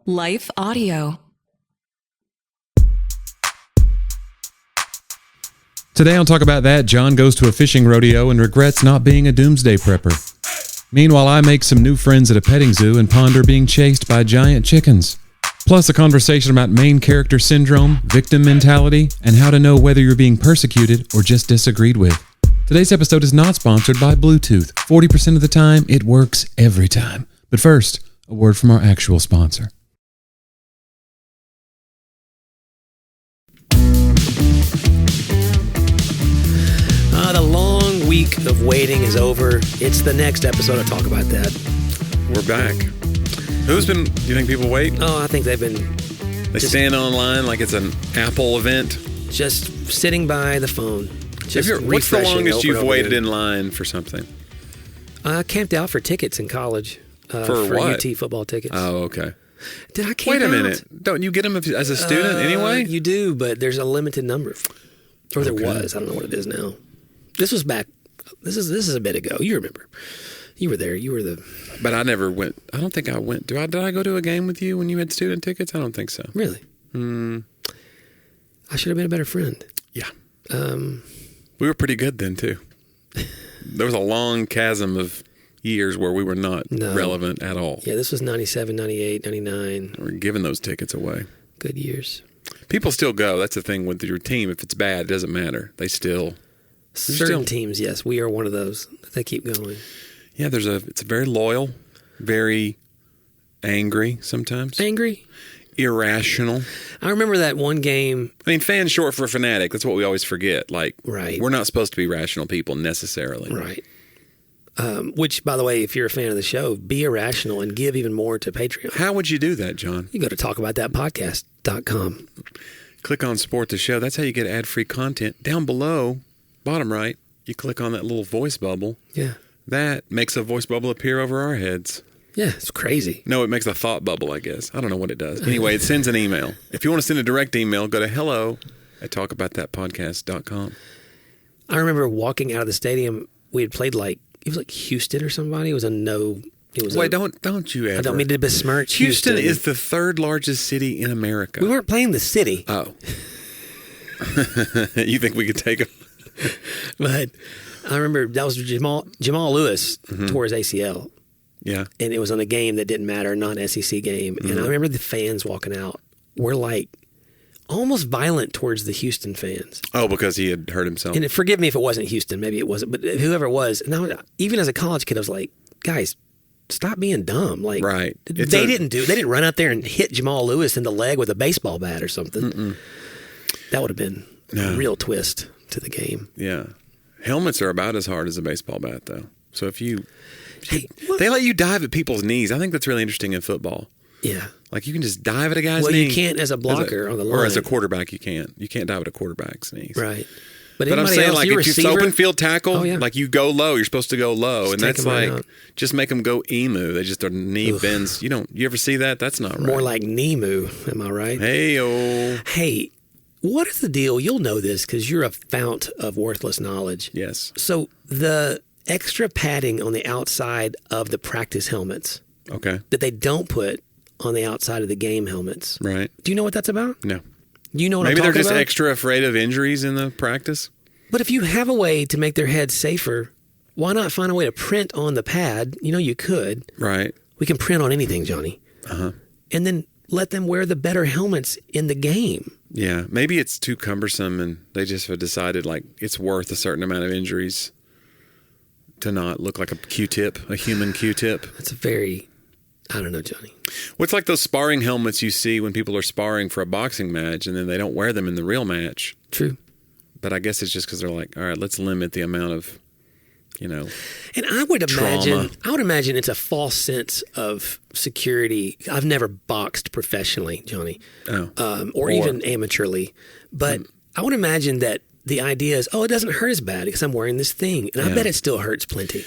Life Audio. Today on Talk About That, John goes to a fishing rodeo and regrets not being a doomsday-pepper. Meanwhile, I make some new friends at a petting zoo and ponder being chased by giant chickens. Plus a conversation about main character syndrome, victim mentality, and how to know whether you're being persecuted or just disagreed with. Today's episode is not sponsored by Bluetooth. 40% of the time, it works every time. But first, a word from our actual sponsor. The long week of waiting is over. It's the next episode of Talk About That. We're back. Do you think people wait? Oh, I think they've been... They stand online like it's an Apple event? Just sitting by the phone. What's the longest you've waited in line for something? I camped out for tickets in college. For what? UT football tickets. Oh, okay. Did I camp out? Wait a minute. Don't you get them as a student anyway? You do, but there's a limited number. Or there was. I don't know what it is now. This was back... This is a bit ago. You remember. You were there. You were the... But I never went. I don't think I went. Did I go to a game with you when you had student tickets? I don't think so. Really? I should have been a better friend. Yeah. We were pretty good then, too. There was a long chasm of years where we were not relevant at all. Yeah, this was 97, 98, 99. We're giving those tickets away. Good years. People still go. That's the thing with your team. If it's bad, it doesn't matter. Certain teams, yes. We are one of those. They keep going. Yeah, it's very loyal, very angry sometimes. Angry? Irrational. I remember that one game. I mean, fan short for fanatic. That's what we always forget. Right. We're not supposed to be rational people necessarily. Right. Which, by the way, if you're a fan of the show, be irrational and give even more to Patreon. How would you do that, John? You go to talkaboutthatpodcast.com. Click on support the show. That's how you get ad-free content. Down below, bottom right, you click on that little voice bubble. Yeah. That makes a voice bubble appear over our heads. Yeah, it's crazy. No, it makes a thought bubble, I guess. I don't know what it does. Anyway, it sends an email. If you want to send a direct email, go to hello@talkaboutthatpodcast.com. I remember walking out of the stadium. We had played it was like Houston or somebody. It was don't you ever. I don't mean to besmirch Houston is the third largest city in America. We weren't playing the city. Oh. You think we could take them? But I remember that was Jamal Lewis tore his ACL. Yeah. And it was on a game that didn't matter, non-SEC game. And I remember the fans walking out were like almost violent towards the Houston fans. Oh, because he had hurt himself. And forgive me if it wasn't Houston. Maybe it wasn't. But whoever it was. And even as a college kid, I was like, guys, stop being dumb. Like, right. They didn't run out there and hit Jamal Lewis in the leg with a baseball bat or something. Mm-mm. That would have been a real twist to the game. Yeah. Helmets are about as hard as a baseball bat, though. So they let you dive at people's knees. I think that's really interesting in football. Yeah. Like you can just dive at a guy's knee. Well, you can't as a blocker on the line. Or as a quarterback, you can't. You can't dive at a quarterback's knees. Right. But I'm saying, like, if it's open field tackle, like you go low, you're supposed to go low. And that's like, just make them go emu. Their knee bends. You ever see that? That's not right. More like Nemu. Am I right? Hey-oh. Hey, what is the deal? You'll know this because you're a fount of worthless knowledge. Yes. So the extra padding on the outside of the practice helmets that they don't put on the outside of the game helmets. Right. Do you know what that's about? No. Do you know what I'm talking about? Maybe they're just extra afraid of injuries in the practice? But if you have a way to make their heads safer, why not find a way to print on the pad? You could. Right. We can print on anything, Johnny. Uh-huh. And then let them wear the better helmets in the game. Yeah. Maybe it's too cumbersome and they just have decided like it's worth a certain amount of injuries to not look like a Q-tip, a human Q-tip. That's I don't know, Johnny. What's like those sparring helmets you see when people are sparring for a boxing match and then they don't wear them in the real match. True. But I guess it's just because they're like, all right, let's limit the amount of, And I would trauma. imagine it's a false sense of security. I've never boxed professionally, Johnny, or even amateurly. But I would imagine that the idea is, it doesn't hurt as bad because I'm wearing this thing. And I bet it still hurts plenty.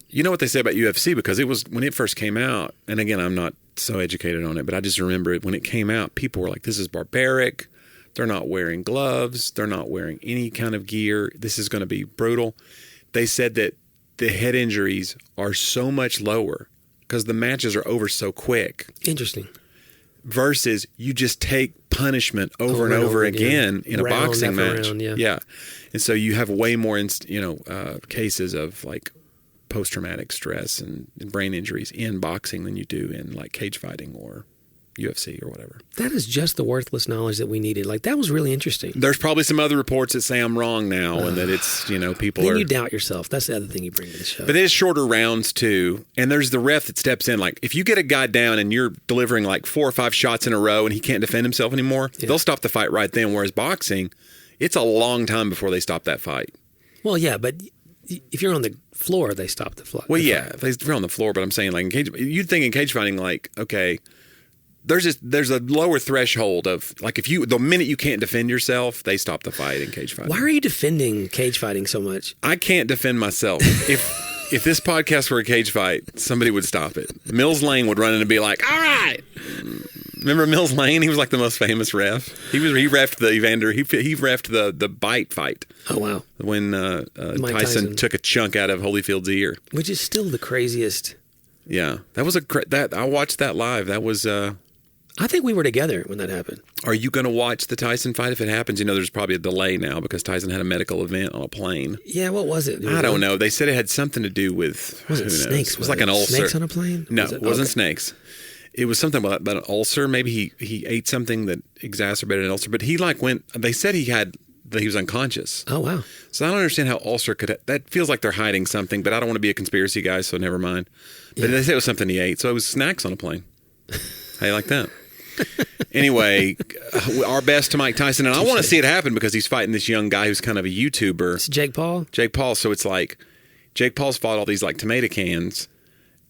You know what they say about UFC? Because it was when it first came out, and again, I'm not so educated on it, but I just remember it when it came out, people were like, this is barbaric. They're not wearing gloves. They're not wearing any kind of gear. This is going to be brutal. They said that the head injuries are so much lower because the matches are over so quick. Interesting. versus you just take punishment over and over again in a boxing match. Round, yeah. And so you have way more, cases of like post-traumatic stress and brain injuries in boxing than you do in like cage fighting or UFC or whatever. That is just the worthless knowledge that we needed. Like, that was really interesting. There's probably some other reports that say I'm wrong now and that it's, people then are... you doubt yourself. That's the other thing you bring to the show. But it is shorter rounds, too. And there's the ref that steps in. Like, if you get a guy down and you're delivering like 4 or 5 shots in a row and he can't defend himself anymore, they'll stop the fight right then. Whereas boxing, it's a long time before they stop that fight. Well, yeah, but if you're on the floor, they stop the fight. Well, yeah, if they're on the floor. But I'm saying, like, in cage, you'd think in cage fighting, like, okay... There's a lower threshold of like the minute you can't defend yourself, they stop the fight in cage fighting. Why are you defending cage fighting so much? I can't defend myself. If this podcast were a cage fight, somebody would stop it. Mills Lane would run in and be like, "All right." Remember Mills Lane? He was like the most famous ref. He reffed the Evander. He reffed the bite fight. Oh wow! When Tyson took a chunk out of Holyfield's ear, which is still the craziest. Yeah, that was I watched that live. That was. I think we were together when that happened. Are you going to watch the Tyson fight if it happens? There's probably a delay now because Tyson had a medical event on a plane. Yeah, what was it? I don't know. They said it had something to do with... Was it snakes? It was like an ulcer. Snakes on a plane? No, it wasn't snakes. It was something about an ulcer. Maybe he ate something that exacerbated an ulcer. But he they said he was unconscious. Oh, wow. So I don't understand how ulcer could... That feels like they're hiding something, but I don't want to be a conspiracy guy, so never mind. But they said it was something he ate. So it was snacks on a plane. How you like that? Anyway, our best to Mike Tyson. And I want to see it happen because he's fighting this young guy who's kind of a YouTuber. It's Jake Paul? Jake Paul. So it's like Jake Paul's fought all these like tomato cans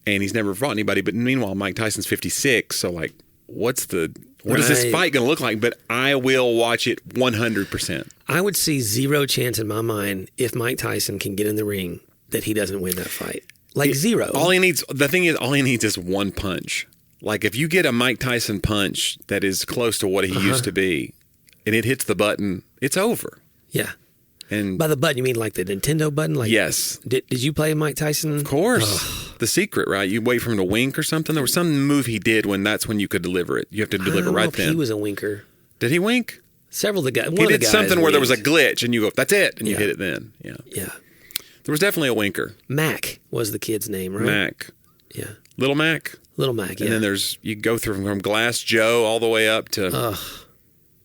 and he's never fought anybody. But meanwhile, Mike Tyson's 56. So like, what is this fight going to look like? But I will watch it 100%. I would see zero chance in my mind if Mike Tyson can get in the ring that he doesn't win that fight. Like zero. The thing is, all he needs is one punch. Like, if you get a Mike Tyson punch that is close to what he used to be, and it hits the button, it's over. Yeah. And by the button, you mean like the Nintendo button? Like, yes. Did you play Mike Tyson? Of course. The secret, right? You wait for him to wink or something. There was some move he did that's when you could deliver it. You have to deliver right then. He was a winker. Did he wink? Several of the guys. He did something where there was a glitch, and you go, "That's it," and you hit it then. Yeah. Yeah. There was definitely a winker. Mac was the kid's name, right? Mac. Yeah. Little Mac. Little Mac, and then you go through from Glass Joe all the way up to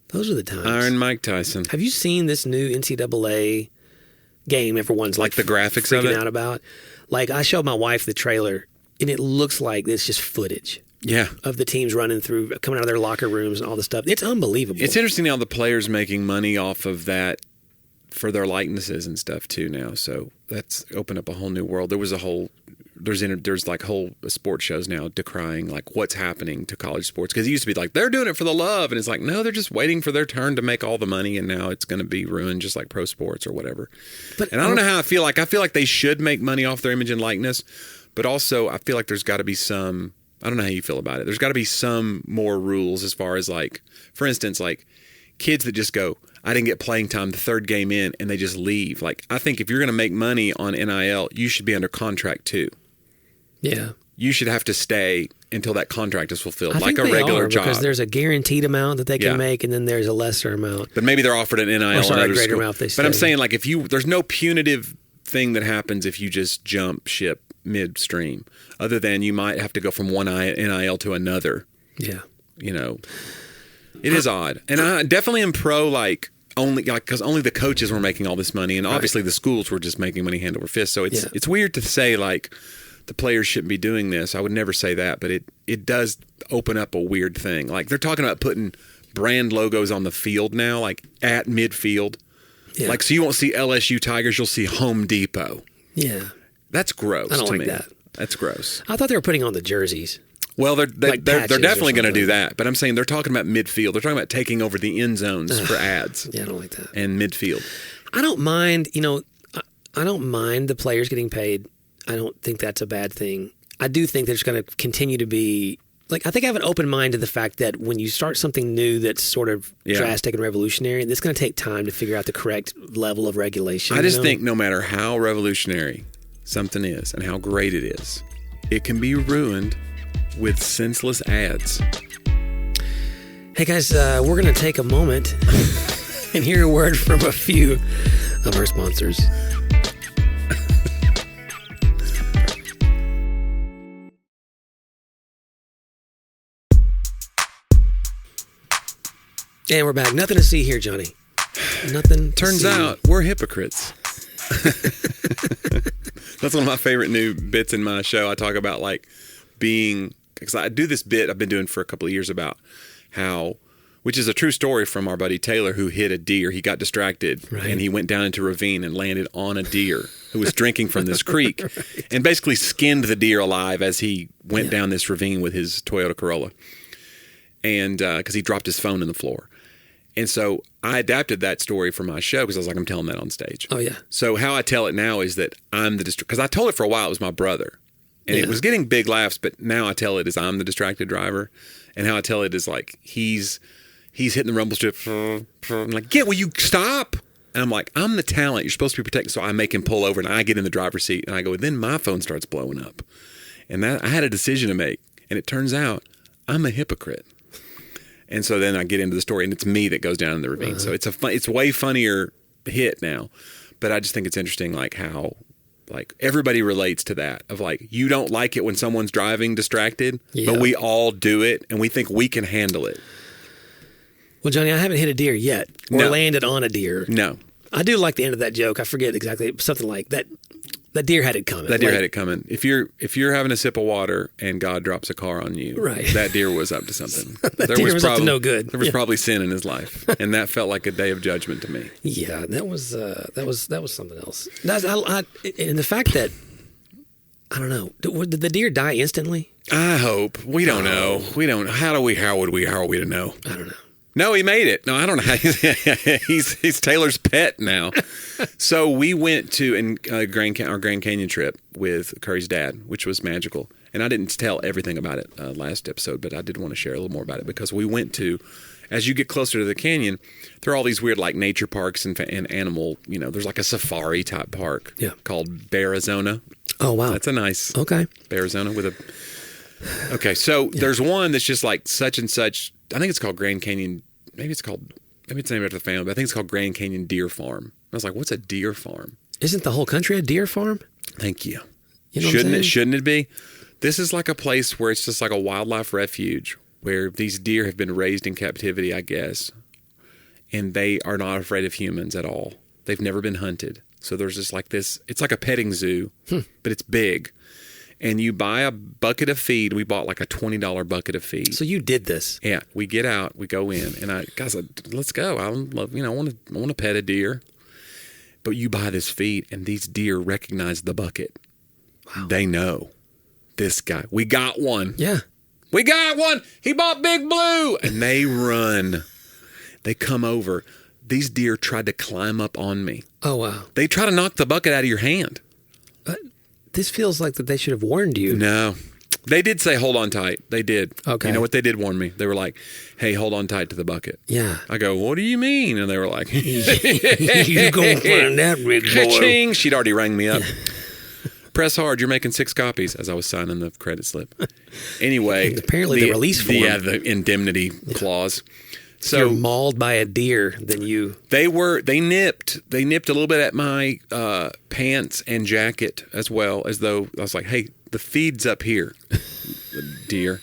those are the times. Iron Mike Tyson. Have you seen this new NCAA game everyone's like the graphics freaking of it? Out about? Like, I showed my wife the trailer, and it looks like it's just footage. Yeah. Of the teams running through, coming out of their locker rooms and all the stuff. It's unbelievable. It's interesting how the players making money off of that for their likenesses and stuff too now. So that's opened up a whole new world. There's like whole sports shows now decrying like what's happening to college sports, because it used to be like they're doing it for the love, and it's like no, they're just waiting for their turn to make all the money, and now it's going to be ruined just like pro sports or whatever. And I don't know how I feel like they should make money off their image and likeness, but also I feel like there's got to be some. I don't know how you feel about it. There's got to be some more rules as far as like, for instance, like kids that just go, I didn't get playing time the third game in, and they just leave. Like, I think if you're going to make money on NIL, you should be under contract too. Yeah. You should have to stay until that contract is fulfilled, I like think a regular job. Because there's a guaranteed amount that they can make, and then there's a lesser amount. But maybe they're offered an NIL or sorry, another a greater school. amount if they stay. But I'm saying, like, there's no punitive thing that happens if you just jump ship midstream, other than you might have to go from one NIL to another. Yeah. It is odd. And I definitely am pro, like, because only the coaches were making all this money, and obviously the schools were just making money hand over fist. So it's weird to say, like, the players shouldn't be doing this. I would never say that, but it does open up a weird thing. Like, they're talking about putting brand logos on the field now, like at midfield. Yeah. Like, so you won't see LSU Tigers, you'll see Home Depot. Yeah. That's gross. I don't to like me. that. That's gross. I thought they were putting on the jerseys. Well, they're definitely going to do something. that. But I'm saying they're talking about midfield. They're talking about taking over the end zones for ads. Yeah, I don't like that. And midfield. I don't mind, I don't mind the players getting paid. I don't think that's a bad thing. I do think there's going to continue to be, like, I think I have an open mind to the fact that when you start something new that's sort of drastic and revolutionary, it's going to take time to figure out the correct level of regulation. I just think no matter how revolutionary something is and how great it is, it can be ruined with senseless ads. Hey guys, we're going to take a moment and hear a word from a few of our sponsors. And we're back. Nothing to see here, Johnny. Nothing. Turns out we're hypocrites. That's one of my favorite new bits in my show. I talk about like being, because I do this bit I've been doing for a couple of years about how, which is a true story from our buddy Taylor who hit a deer. He got distracted and he went down into a ravine and landed on a deer who was drinking from this creek and basically skinned the deer alive as he went down this ravine with his Toyota Corolla. And because he dropped his phone in the floor. And so I adapted that story for my show because I was like, I'm telling that on stage. Oh, yeah. So how I tell it now is that I'm the because I told it for a while it was my brother. And it was getting big laughs, but now I tell it as I'm the distracted driver. And how I tell it is like he's hitting the rumble strip. I'm like, will you stop? And I'm like, I'm the talent. You're supposed to be protected. So I make him pull over and I get in the driver's seat. And I go, then my phone starts blowing up. And that I had a decision to make. And it turns out I'm a hypocrite. And so then I get into the story, and it's me that goes down in the ravine. So it's a way funnier hit now. But I just think it's interesting, like how, like everybody relates to that of like you don't like it when someone's driving distracted, but we all do it, and we think we can handle it. Well, Johnny, I haven't hit a deer yet, or landed on a deer. No, I do like the end of that joke. I forget exactly something like that. That deer had it coming. That deer had it coming. If you're having a sip of water and God drops a car on you, that deer was up to something. That deer was up to no good. There was probably sin in his life, and that felt like a day of judgment to me. Yeah, that was something else. And the fact that I don't know, did the deer die instantly? I hope. We don't know. We don't. How are we to know? I don't know. No, he made it. No, I don't know. He's Taylor's pet now. So we went to our Grand Canyon trip with Curry's dad, which was magical. And I didn't tell everything about it last episode, but I did want to share a little more about it because we went to, as you get closer to the canyon, there are all these weird like nature parks and animal, there's like a safari type park called Arizona. Oh, wow. That's a nice Arizona with a... Okay, so there's one that's just like such and such... I think it's called Grand Canyon. Maybe it's named after the family, but I think it's called Grand Canyon Deer Farm. I was like, what's a deer farm? Isn't the whole country a deer farm? Thank you. Shouldn't it be? This is like a place where it's just like a wildlife refuge where these deer have been raised in captivity, I guess, and they are not afraid of humans at all. They've never been hunted. So there's just like this, it's like a petting zoo, but it's big. And you buy a bucket of feed. We bought like a $20 bucket of feed. So you did this? Yeah. We get out. We go in, and guys, let's go. I love. I want to pet a deer. But you buy this feed, and these deer recognize the bucket. Wow. They know this guy. We got one. Yeah. We got one. He bought Big Blue, and they run. They come over. These deer tried to climb up on me. Oh wow. They try to knock the bucket out of your hand. This feels like that they should have warned you. No. They did say, hold on tight. They did. Okay. You know what? They did warn me. They were like, hey, hold on tight to the bucket. Yeah. I go, what do you mean? And they were like, you gonna find that, big boy. Ka-ching. She'd already rang me up. Press hard. You're making 6 copies as I was signing the credit slip. Anyway. Apparently the release form. Yeah, the indemnity clause. So you're mauled by a deer, then you... They nipped a little bit at my pants and jacket as well, as though I was like, hey, the feed's up here, deer.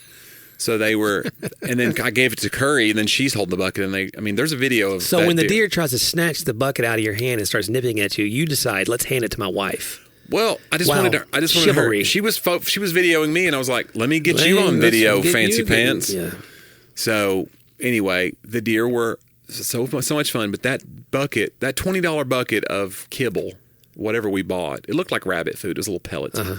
So they were, and then I gave it to Curry, and then she's holding the bucket, and there's a video of So when the deer tries to snatch the bucket out of your hand and starts nipping at you, you decide, let's hand it to my wife. Wanted her. She was videoing me, and I was like, let me get you on video, fancy pants. Yeah. So anyway, the deer were so much fun, but that bucket, that $20 bucket of kibble, whatever we bought, it looked like rabbit food. It was little pellets. Uh-huh.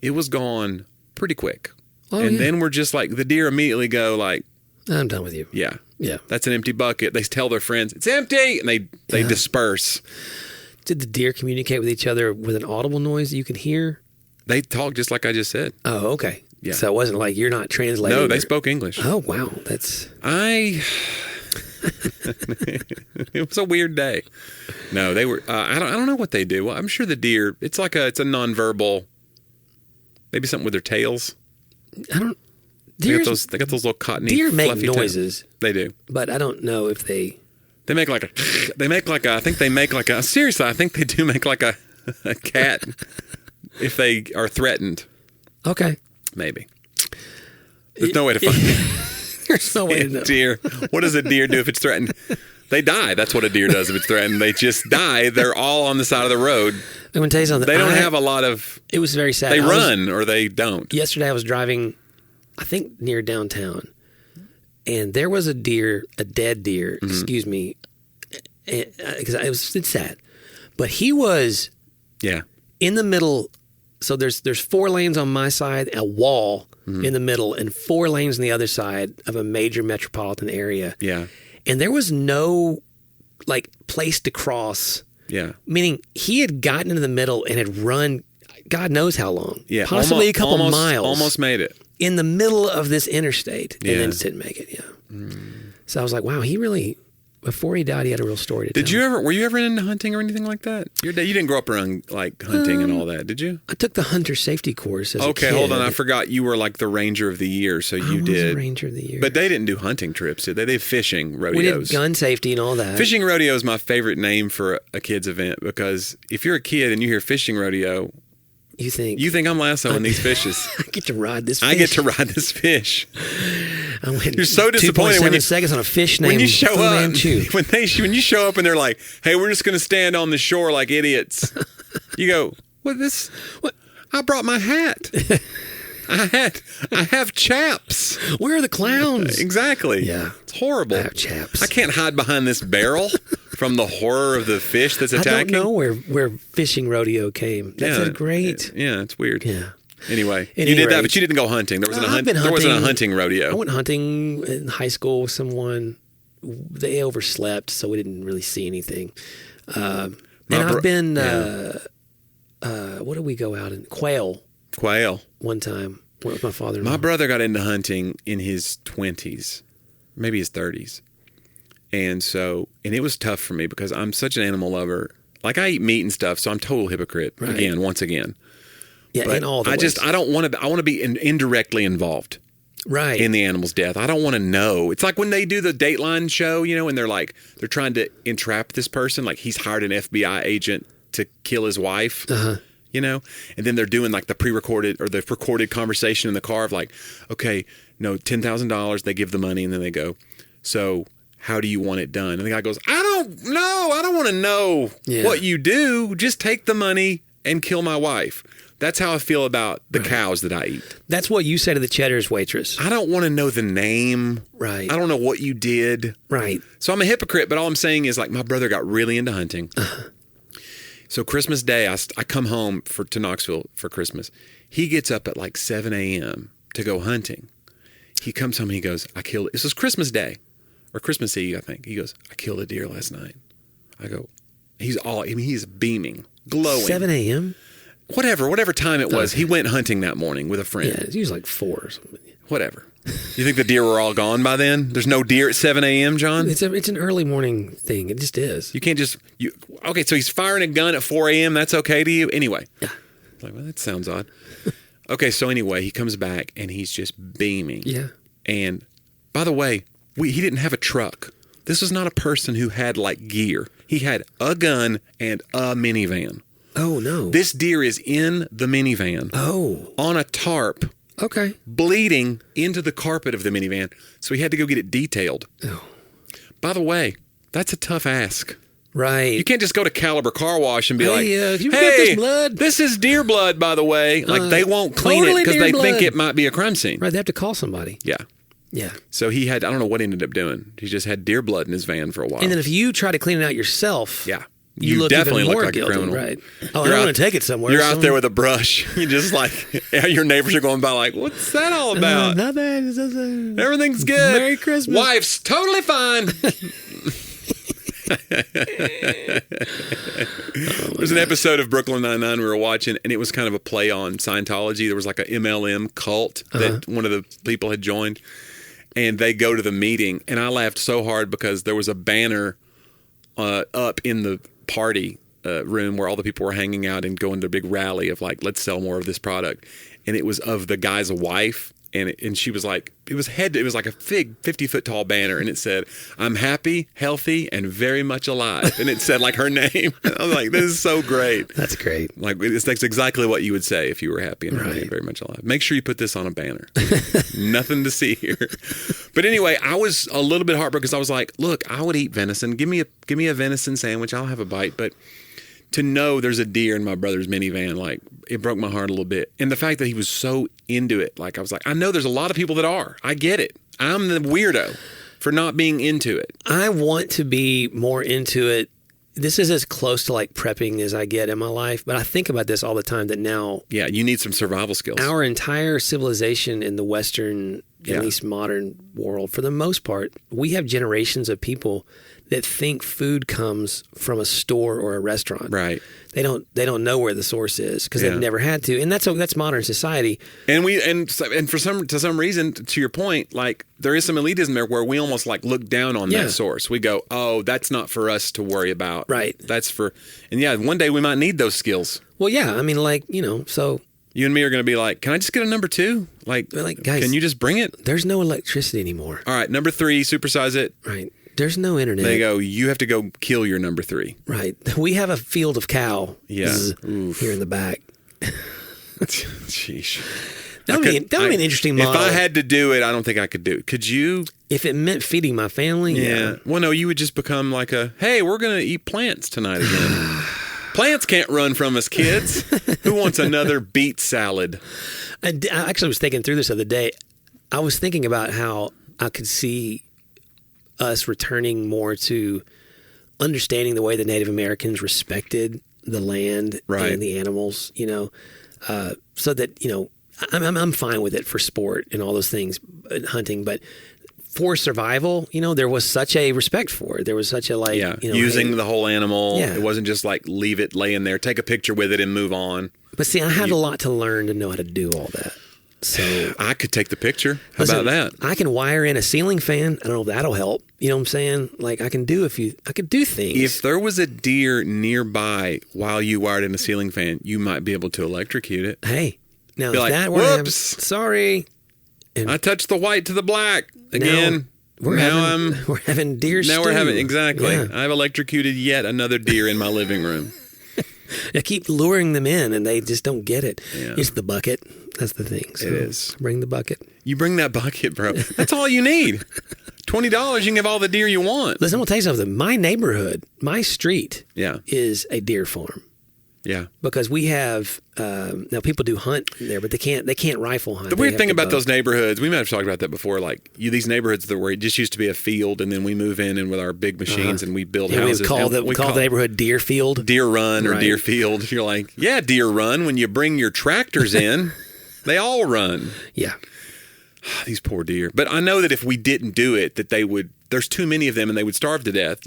It was gone pretty quick. Oh, and then we're just like, the deer immediately go like, I'm done with you. Yeah. Yeah. That's an empty bucket. They tell their friends, it's empty. And they disperse. Did the deer communicate with each other with an audible noise that you could hear? They talk just like I just said. Oh, okay. Yeah. So it wasn't like you're not translating. No, they spoke English. Oh, wow. It was a weird day. No, they were, I don't know what they do. Well, I'm sure the deer, it's a nonverbal, maybe something with their tails. They got those little cottony, deer make fluffy noises. They do, but I don't know if they. They make like a. I think they make like a. Seriously, I think they do make like a cat if they are threatened. Okay. Maybe. There's no way to find it. There's no way to know. Deer. What does a deer do if it's threatened? They die. That's what a deer does if it's threatened. They just die. They're all on the side of the road. I'm going to tell you something. They don't have a lot of. It was very sad. They run or they don't. Yesterday I was driving, I think near downtown, and there was a dead deer, excuse me, because it's sad. But he was in the middle. So there's 4 lanes on my side, a wall in the middle, and 4 lanes on the other side of a major metropolitan area. Yeah. And there was no like place to cross. Yeah. Meaning he had gotten into the middle and had run God knows how long. Yeah. Possibly a couple miles. Almost made it. In the middle of this interstate. And then just didn't make it. Yeah. So I was like, wow, he really, before he died, he had a real story to tell. Were you ever into hunting or anything like that? You didn't grow up around like hunting and all that, did you? I took the hunter safety course as a kid. Okay, hold on. I forgot you were like the ranger of the year, so you did. I was the ranger of the year. But they didn't do hunting trips, did they? They did fishing rodeos. We did gun safety and all that. Fishing rodeo is my favorite name for a kid's event because if you're a kid and you hear fishing rodeo, you think I'm lassoing these fishes. I get to ride this fish. I get to ride this fish. You're so disappointed 2.7 seconds on a fish named when you show Fu up. Manchu. When you show up and they're like, "Hey, we're just going to stand on the shore like idiots." You go, "What? I brought my hat. I have chaps. Where are the clowns?" Exactly. Yeah, it's horrible. I have chaps. I can't hide behind this barrel from the horror of the fish that's attacking. I don't know where fishing rodeo came. That's great. Yeah, it's weird. Yeah. Anyway, you did that, but you didn't go hunting. There wasn't a hunting rodeo. I went hunting in high school with someone. They overslept, so we didn't really see anything. I've been. What did we go out in? Quail. One time. Went with my father. My brother got into hunting in his 20s, maybe his 30s. And it was tough for me because I'm such an animal lover. Like I eat meat and stuff, so I'm total hypocrite once again. Yeah, but in all the ways. I don't want to. I want to be indirectly involved, right, in the animal's death. I don't want to know. It's like when they do the Dateline show, and they're trying to entrap this person. Like he's hired an FBI agent to kill his wife, and then they're doing like the pre-recorded or the recorded conversation in the car of like, okay, no, $10,000. They give the money and then they go, so how do you want it done? And the guy goes, I don't know. I don't want to know what you do. Just take the money and kill my wife. That's how I feel about the cows that I eat. That's what you say to the Cheddar's waitress. I don't want to know the name. Right. I don't know what you did. Right. So I'm a hypocrite, but all I'm saying is like my brother got really into hunting. So Christmas Day, I come home to Knoxville for Christmas. He gets up at like 7 a.m. to go hunting. He comes home and he goes, this was Christmas Day or Christmas Eve, I think. He goes, I killed a deer last night. I go, he's beaming, glowing. 7 a.m.? Whatever time it was, he went hunting that morning with a friend. Yeah, he was like 4 or something. Whatever. You think the deer were all gone by then? There's no deer at 7 a.m., John? It's an early morning thing. It just is. You can't just... Okay, so he's firing a gun at 4 a.m. That's okay to you? Anyway. Yeah. Like, well, that sounds odd. Okay, so anyway, he comes back and he's just beaming. Yeah. And by the way, he didn't have a truck. This was not a person who had like gear. He had a gun and a minivan. Oh, no. This deer is in the minivan. Oh. On a tarp. Okay. Bleeding into the carpet of the minivan. So he had to go get it detailed. Oh. By the way, that's a tough ask. Right. You can't just go to Caliber Car Wash and be you get this blood? This is deer blood, by the way. Like they won't clean it because they think it might be a crime scene. Right. They have to call somebody. Yeah. Yeah. So he had, I don't know what he ended up doing. He just had deer blood in his van for a while. And then if you try to clean it out yourself. Yeah. You look definitely even more look like guilty, a criminal. Right. Oh, I don't want to take it somewhere. You're out there with a brush. You just like, your neighbors are going by like, what's that all about? Nothing. Everything's good. Merry Christmas. Wife's totally fine. There's an episode of Brooklyn Nine-Nine we were watching, and it was kind of a play on Scientology. There was like a MLM cult that one of the people had joined, and they go to the meeting, and I laughed so hard because there was a banner up in the party room where all the people were hanging out and going to a big rally of like, let's sell more of this product. And it was of the guy's wife And she was like, it was like a big 50-foot tall banner, and it said, "I'm happy, healthy, and very much alive." And it said like her name. I was like, this is so great. That's great. Like, that's exactly what you would say if you were happy and healthy and very much alive. Make sure you put this on a banner. Nothing to see here. But anyway, I was a little bit heartbroken because I was like, look, I would eat venison. Give me a venison sandwich. I'll have a bite. But to know there's a deer in my brother's minivan, like, it broke my heart a little bit. And the fact that he was so into it, like, I was like, I know there's a lot of people that are. I get it. I'm the weirdo for not being into it. I want to be more into it. This is as close to like prepping as I get in my life, but I think about this all the time that now. Yeah, you need some survival skills. Our entire civilization in the Western, at least modern world, for the most part, we have generations of people that think food comes from a store or a restaurant. Right. They don't know where the source is because they've never had to, and that's modern society. And for some reason, to your point, like, there is some elitism there where we almost like look down on that source. We go, oh, that's not for us to worry about. Right. That's for, and one day we might need those skills. Well, yeah, I mean, like, so. You and me are going to be like, can I just get a number 2? Like, guys, can you just bring it? There's no electricity anymore. All right, number 3, supersize it. Right. There's no internet. They go, you have to go kill your number 3. Right. We have a field of cow here in the back. Sheesh. That would be an interesting model. If I had to do it, I don't think I could do it. Could you? If it meant feeding my family, yeah. Well, no, you would just become like hey, we're going to eat plants tonight again. Plants can't run from us, kids. Who wants another beet salad? I actually was thinking through this the other day. I was thinking about how I could see us returning more to understanding the way the Native Americans respected the land and the animals, so that, I'm fine with it for sport and all those things, hunting, but for survival, there was such a respect for it. There was such a using the whole animal. Yeah. It wasn't just like leave it laying there, take a picture with it and move on. But see, I had a lot to learn to know how to do all that. So I could take the picture. How about that? I can wire in a ceiling fan. I don't know if that'll help. You know what I'm saying? Like, I could do things. If there was a deer nearby while you wired in a ceiling fan, you might be able to electrocute it. Hey, now be if like, that whoops, sorry. And I touched the white to the black again. We're having deer stew. Now we're having, exactly. Yeah. I've electrocuted yet another deer in my living room. I keep luring them in, and they just don't get it. Yeah. It's the bucket. That's the thing. So it is. Bring the bucket. You bring that bucket, bro. That's all you need. $20, you can have all the deer you want. Listen, I'm going to tell you something. My neighborhood, my street is a deer farm. Yeah. Because we have, now people do hunt there, but they can't rifle hunt. The weird thing about those neighborhoods, we might have talked about that before, like these neighborhoods where it just used to be a field, and then we move in with our big machines and we build houses. We call the neighborhood Deer Field. Deer Run or Deer Field. You're like, yeah, Deer Run. When you bring your tractors in, they all run. Yeah. These poor deer. But I know that if we didn't do it, that they would, there's too many of them and they would starve to death.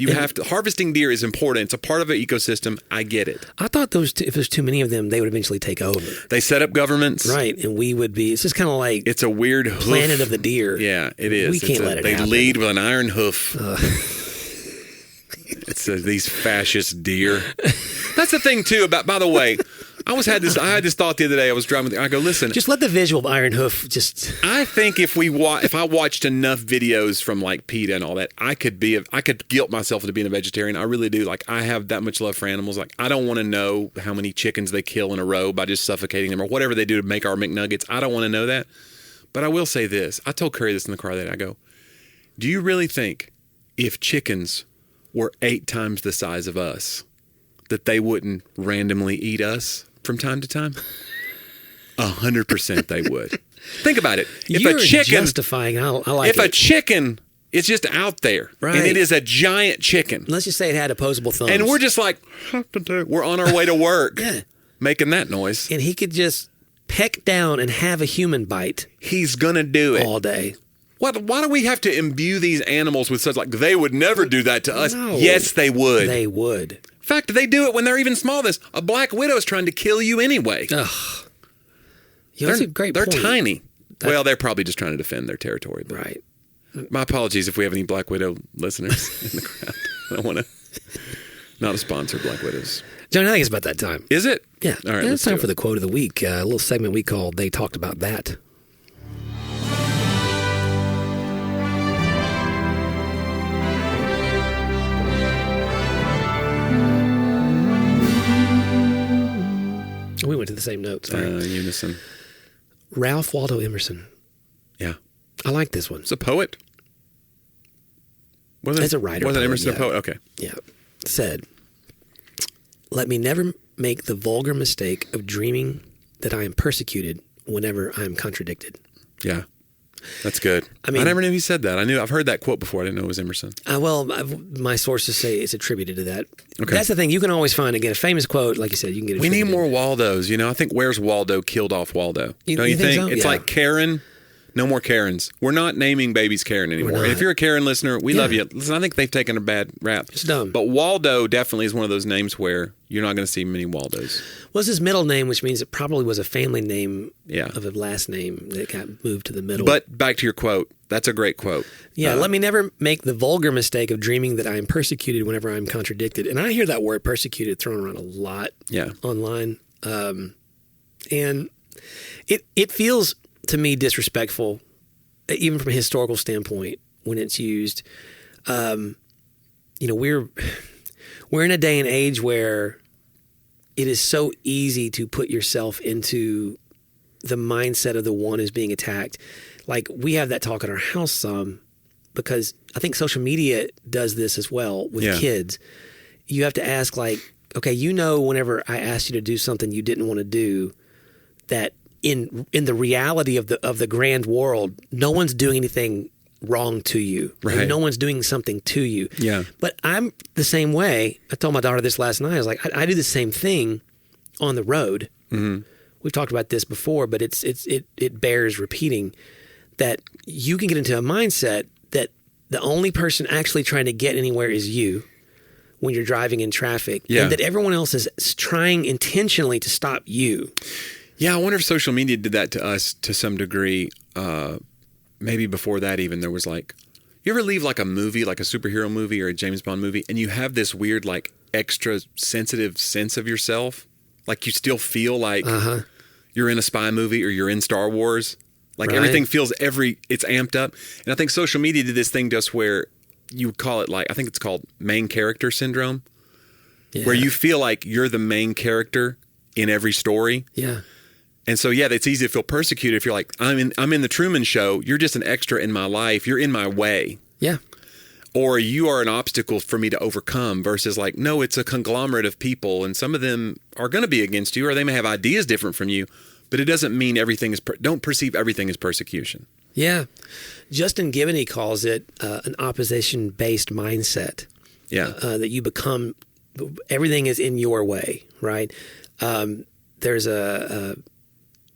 Harvesting deer is important. It's a part of an ecosystem. I get it. I thought if there's too many of them, they would eventually take over. They set up governments. Right. And we would be, it's just kind of like. It's a weird hoof. Planet of the deer. Yeah, it is. We can't let it happen. They lead with an iron hoof. It's these fascist deer. That's the thing too by the way, I had this thought the other day. I was driving. I go, listen. Just let the visual of Iron Hoof just. I think if I watched enough videos from like PETA and all that, I could guilt myself into being a vegetarian. I really do. Like, I have that much love for animals. Like, I don't want to know how many chickens they kill in a row by just suffocating them or whatever they do to make our McNuggets. I don't want to know that. But I will say this. I told Curry this in the car that I go, do you really think if chickens were 8 times the size of us, that they wouldn't randomly eat us from time to time? 100% they would. Think about it. If You're a chicken, justifying. I like if a chicken is just out there, right, and it is a giant chicken, let's just say it had opposable thumbs, and we're just like, we're on our way to work, yeah, making that noise, and he could just peck down and have a human bite. He's gonna do it all day. Why do we have to imbue these animals with such, like, they would never do that to us? No, yes, they would. They would. In fact, they do it when they're even small. A black widow is trying to kill you anyway. Ugh. That's a great point. They're tiny. Well, they're probably just trying to defend their territory. Right. My apologies if we have any Black Widow listeners in the crowd. I don't want to. Not a sponsor, Black Widows. John, I think it's about that time. Is it? Yeah. All right. It's time for the quote of the week. A little segment we called "They Talked About That." the same note. Sorry. Unison. Ralph Waldo Emerson. Yeah. I like this one. It's a poet. As a writer. Wasn't poet, Emerson yeah. a poet? Okay. Yeah. Said, let me never make the vulgar mistake of dreaming that I am persecuted whenever I am contradicted. Yeah. That's good. I mean, I never knew he said that. I've heard that quote before. I didn't know it was Emerson. My sources say it's attributed to that. Okay. That's the thing. You can always find, again, a famous quote, like you said, you can get it. We need more Waldos. I think Where's Waldo killed off Waldo. Don't you think? So? It's like Karen. No more Karens. We're not naming babies Karen anymore. And if you're a Karen listener, we love you. Listen, I think they've taken a bad rap. It's dumb. But Waldo definitely is one of those names where you're not going to see many Waldos. Well, it's his middle name, which means it probably was a family name of a last name that got moved to the middle. But back to your quote. That's a great quote. Yeah, let me never make the vulgar mistake of dreaming that I am persecuted whenever I'm contradicted. And I hear that word persecuted thrown around a lot online. And it feels to me disrespectful, even from a historical standpoint, when it's used. We're in a day and age where it is so easy to put yourself into the mindset of the one who's being attacked. Like, we have that talk in our house some, because I think social media does this as well with kids. You have to ask, like, okay, whenever I asked you to do something you didn't want to do, that in the reality of the grand world, no one's doing anything wrong to you. Right. And no one's doing something to you. Yeah. But I'm the same way. I told my daughter this last night. I was like, I do the same thing on the road. Mm-hmm. We've talked about this before, but it bears repeating, that you can get into a mindset that the only person actually trying to get anywhere is you when you're driving in traffic, and that everyone else is trying intentionally to stop you. Yeah, I wonder if social media did that to us to some degree. Maybe before that even, there was like, you ever leave like a movie, like a superhero movie or a James Bond movie, and you have this weird like extra sensitive sense of yourself? Like you still feel like you're in a spy movie or you're in Star Wars. Like everything feels it's amped up. And I think social media did this thing just where you would call it, like, I think it's called main character syndrome, where you feel like you're the main character in every story. Yeah. And so, it's easy to feel persecuted if you're like, I'm in the Truman Show. You're just an extra in my life. You're in my way. Yeah. Or you are an obstacle for me to overcome, versus like, no, it's a conglomerate of people, and some of them are going to be against you, or they may have ideas different from you, but it doesn't mean everything is, don't perceive everything as persecution. Yeah. Justin Giboney calls it an opposition-based mindset. Yeah. That you become, everything is in your way, right? There's an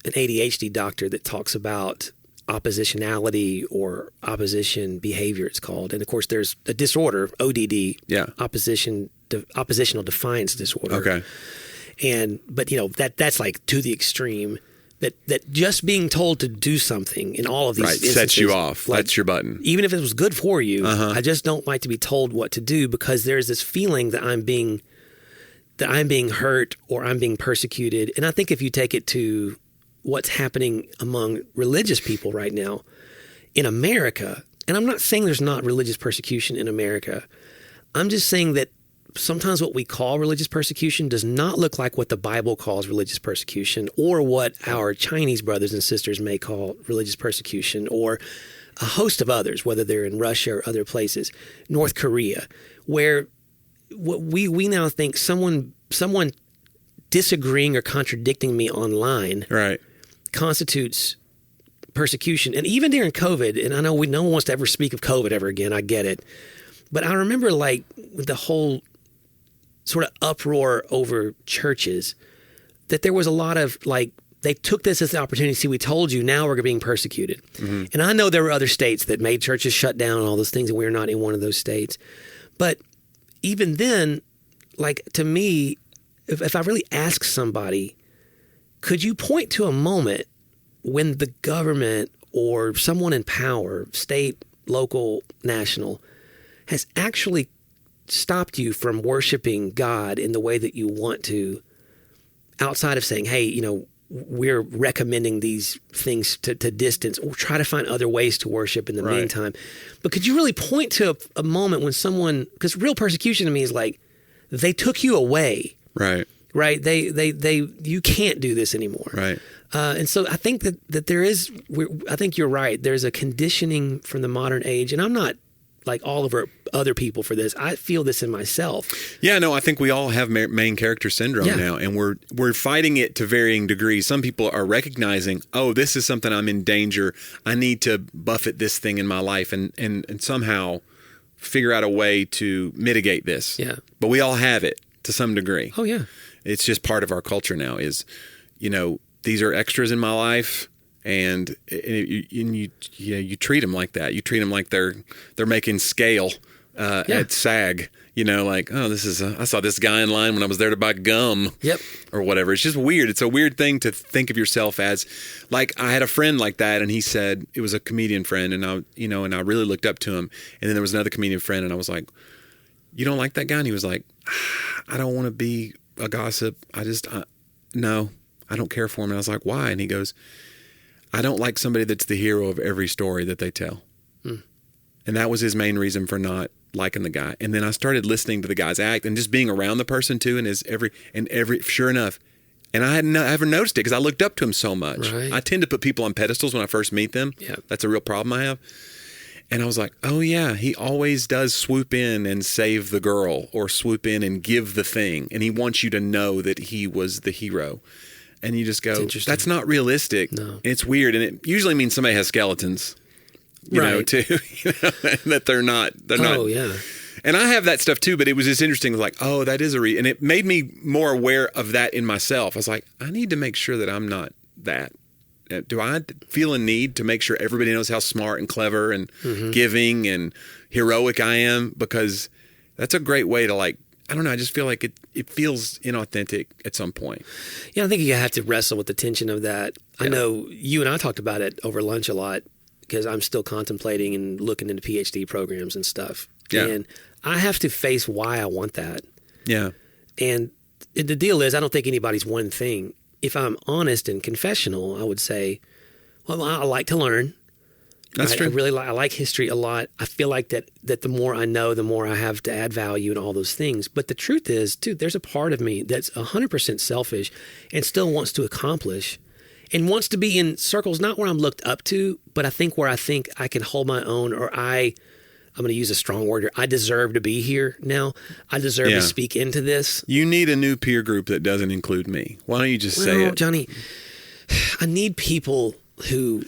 ADHD doctor that talks about oppositionality or opposition behavior, it's called. And of course, there's a disorder, ODD, oppositional defiance disorder. Okay. But that's like to the extreme. That just being told to do something in all of these instances sets you off. Like, that's your button. Even if it was good for you, I just don't like to be told what to do, because there's this feeling that I'm being hurt or I'm being persecuted. And I think if you take it to what's happening among religious people right now in America, and I'm not saying there's not religious persecution in America, I'm just saying that sometimes what we call religious persecution does not look like what the Bible calls religious persecution, or what our Chinese brothers and sisters may call religious persecution, or a host of others, whether they're in Russia or other places, North Korea, where we now think someone disagreeing or contradicting me online constitutes persecution. And even during COVID, and I know no one wants to ever speak of COVID ever again, I get it, but I remember like with the whole sort of uproar over churches, that there was a lot of like, they took this as the opportunity to see, we told you, now we're being persecuted. Mm-hmm. And I know there were other states that made churches shut down and all those things, and we're not in one of those states. But even then, like, to me, if I really ask somebody, could you point to a moment when the government or someone in power, state, local, national, has actually stopped you from worshiping God in the way that you want to, outside of saying, hey, we're recommending these things to distance, or try to find other ways to worship in the meantime. But could you really point to a moment when someone, because real persecution to me is like, they took you away right? You can't do this anymore. Right. And so I think that there is, I think you're right. There's a conditioning from the modern age, and I'm not like all over other people for this. I feel this in myself. Yeah, no, I think we all have main character syndrome now, and we're fighting it to varying degrees. Some people are recognizing, oh, this is something I'm in danger. I need to buffet this thing in my life and somehow figure out a way to mitigate this. Yeah. But we all have it to some degree. Oh, yeah. It's just part of our culture now is, these are extras in my life. And you treat them like that. You treat them like they're making scale at SAG. Like, oh, this is I saw this guy in line when I was there to buy gum. Yep. Or whatever. It's just weird. It's a weird thing to think of yourself as. Like, I had a friend like that, and he said it was a comedian friend, and I really looked up to him. And then there was another comedian friend, and I was like, "You don't like that guy?" And he was like, "I don't want to be a gossip. No, I don't care for him." And I was like, "Why?" And he goes, I don't like somebody that's the hero of every story that they tell. And that was his main reason for not liking the guy. And then I started listening to the guy's act and just being around the person too. And sure enough, and I hadn't ever noticed it because I looked up to him so much. Right. I tend to put people on pedestals when I first meet them. Yep. That's a real problem I have. And I was like, oh yeah, he always does swoop in and save the girl or swoop in and give the thing. And he wants you to know that he was the hero. And you just go, that's not realistic. No. It's weird. And it usually means somebody has skeletons, too. That they're not. Oh, yeah. And I have that stuff too, but it was just interesting. Like, oh, that is and it made me more aware of that in myself. I was like, I need to make sure that I'm not that. Do I feel a need to make sure everybody knows how smart and clever and giving and heroic I am? Because that's a great way to I don't know. I just feel like it feels inauthentic at some point. Yeah, I think you have to wrestle with the tension of that. Yeah. I know you and I talked about it over lunch a lot because I'm still contemplating and looking into PhD programs and stuff. Yeah. And I have to face why I want that. Yeah. And the deal is I don't think anybody's one thing. If I'm honest and confessional, I would say, well, I like to learn. That's true. I like history a lot. I feel like that the more I know, the more I have to add value and all those things. But the truth is, dude, there's a part of me that's 100% selfish and still wants to accomplish and wants to be in circles, not where I'm looked up to, but I think where I think I can hold my own or I'm going to use a strong word here. I deserve to be here now. I deserve to speak into this. You need a new peer group that doesn't include me. Why don't you just say it? Johnny, I need people who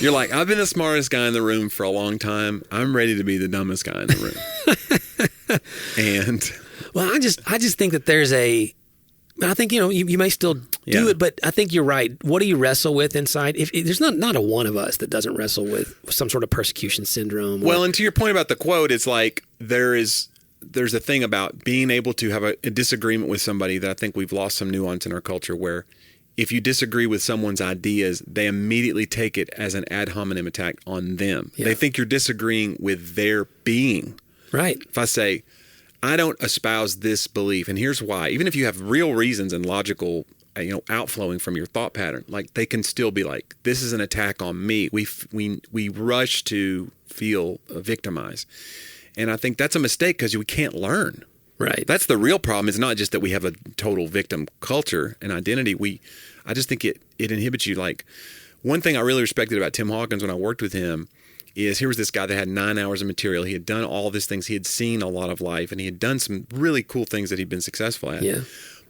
you're like, I've been the smartest guy in the room for a long time. I'm ready to be the dumbest guy in the room. And well, I just think that there's I think you may still do it, but I think you're right. What do you wrestle with inside? If there's not a one of us that doesn't wrestle with some sort of persecution syndrome. Well, and to your point about the quote, it's like there's a thing about being able to have a disagreement with somebody that I think we've lost some nuance in our culture where if you disagree with someone's ideas, they immediately take it as an ad hominem attack on them. Yeah. They think you're disagreeing with their being. Right. If I say, I don't espouse this belief, and here's why, even if you have real reasons and logical, outflowing from your thought pattern, like they can still be like, this is an attack on me. We rush to feel victimized. And I think that's a mistake because we can't learn. Right. That's the real problem. It's not just that we have a total victim culture and identity. I just think it inhibits you. Like, one thing I really respected about Tim Hawkins when I worked with him is here was this guy that had 9 hours of material. He had done all these things. He had seen a lot of life, and he had done some really cool things that he'd been successful at. Yeah.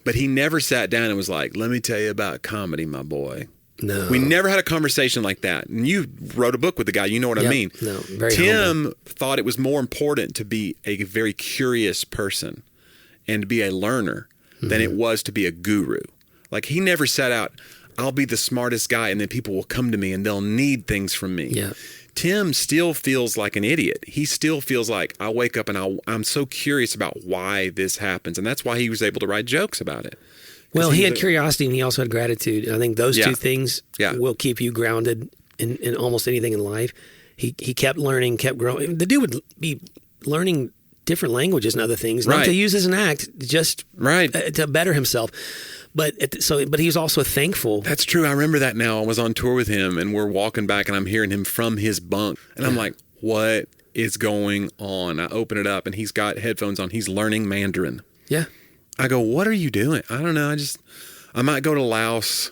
But he never sat down and was like, let me tell you about comedy, my boy. No. We never had a conversation like that. And you wrote a book with the guy. You know what I mean. No, very Tim humble. thought it was more important to be a very curious person and to be a learner than it was to be a guru. Like, he never set out, I'll be the smartest guy and then people will come to me and they'll need things from me. Yeah. Tim still feels like an idiot. He still feels like I wake up and I'm so curious about why this happens. And that's why he was able to write jokes about it. Well, he had curiosity and he also had gratitude. And I think those two things will keep you grounded in almost anything in life. He kept learning, kept growing. The dude would be learning different languages and other things, not to use as an act, just to better himself. But he was also thankful. That's true. I remember that now. I was on tour with him and we're walking back and I'm hearing him from his bunk. And I'm like, what is going on? I open it up and he's got headphones on. He's learning Mandarin. Yeah. I go, what are you doing? I don't know. I might go to Laos.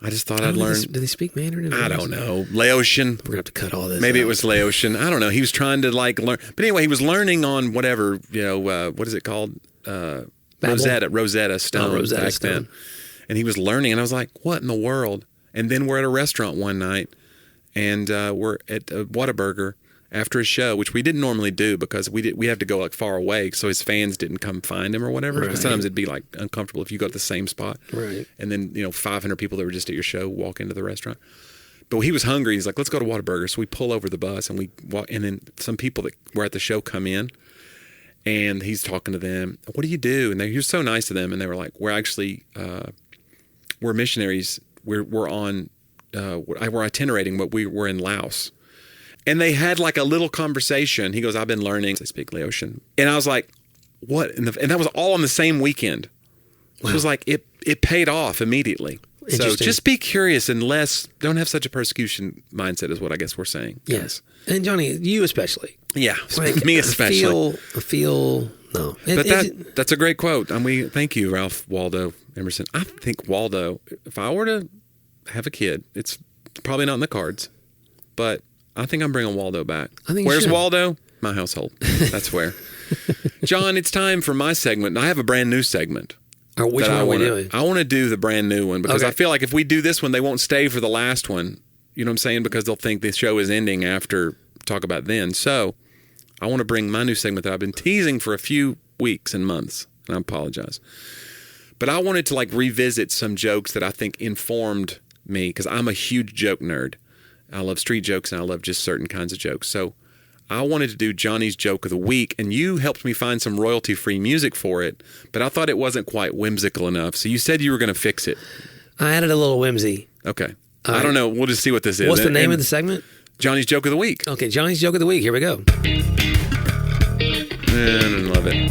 I just thought I'd learn. Do they speak Mandarin? I don't know. Laotian. We're going to have to cut all this Maybe out. it was Laotian. I don't know. He was trying to like learn. But anyway, he was learning on whatever, what is it called? Rosetta Stone. Rosetta back Stone. Then. And he was learning. And I was like, what in the world? And then we're at a restaurant one night. And we're at Whataburger after a show, which we didn't normally do because we have to go like far away so his fans didn't come find him or whatever. Right. Because sometimes it'd be like uncomfortable if you go to the same spot. Right. And then, 500 people that were just at your show walk into the restaurant. But he was hungry. He's like, let's go to Whataburger. So we pull over the bus and we walk. And then some people that were at the show come in and he's talking to them. What do you do? And he was so nice to them. And they were like, we're actually, we're missionaries. We're on, we're itinerating, but we're in Laos. And they had like a little conversation. He goes, I've been learning. They speak Laotian. And I was like, what? And that was all on the same weekend. Wow. It was like, it paid off immediately. So just be curious and don't have such a persecution mindset is what I guess we're saying. Yes. And Johnny, you especially. Yeah. Like, me especially. No. But that's a great quote. Thank you, Ralph Waldo Emerson. I think Waldo, if I were to have a kid, it's probably not in the cards, but I think I'm bringing Waldo back. Where's Waldo? My household. That's where. John, it's time for my segment. I have a brand new segment. Which one are we doing? I want to do the brand new one because I feel like if we do this one, they won't stay for the last one. You know what I'm saying? Because they'll think the show is ending after talk about then. So I want to bring my new segment that I've been teasing for a few weeks and months. And I apologize. But I wanted to like revisit some jokes that I think informed me because I'm a huge joke nerd. I love street jokes and I love just certain kinds of jokes. So I wanted to do Johnny's Joke of the Week, and you helped me find some royalty-free music for it, but I thought it wasn't quite whimsical enough. So you said you were going to fix it. I added a little whimsy. Okay. I don't know. We'll just see what this is. What's the name of the segment? Johnny's Joke of the Week. Okay, Johnny's Joke of the Week. Here we go. I love it.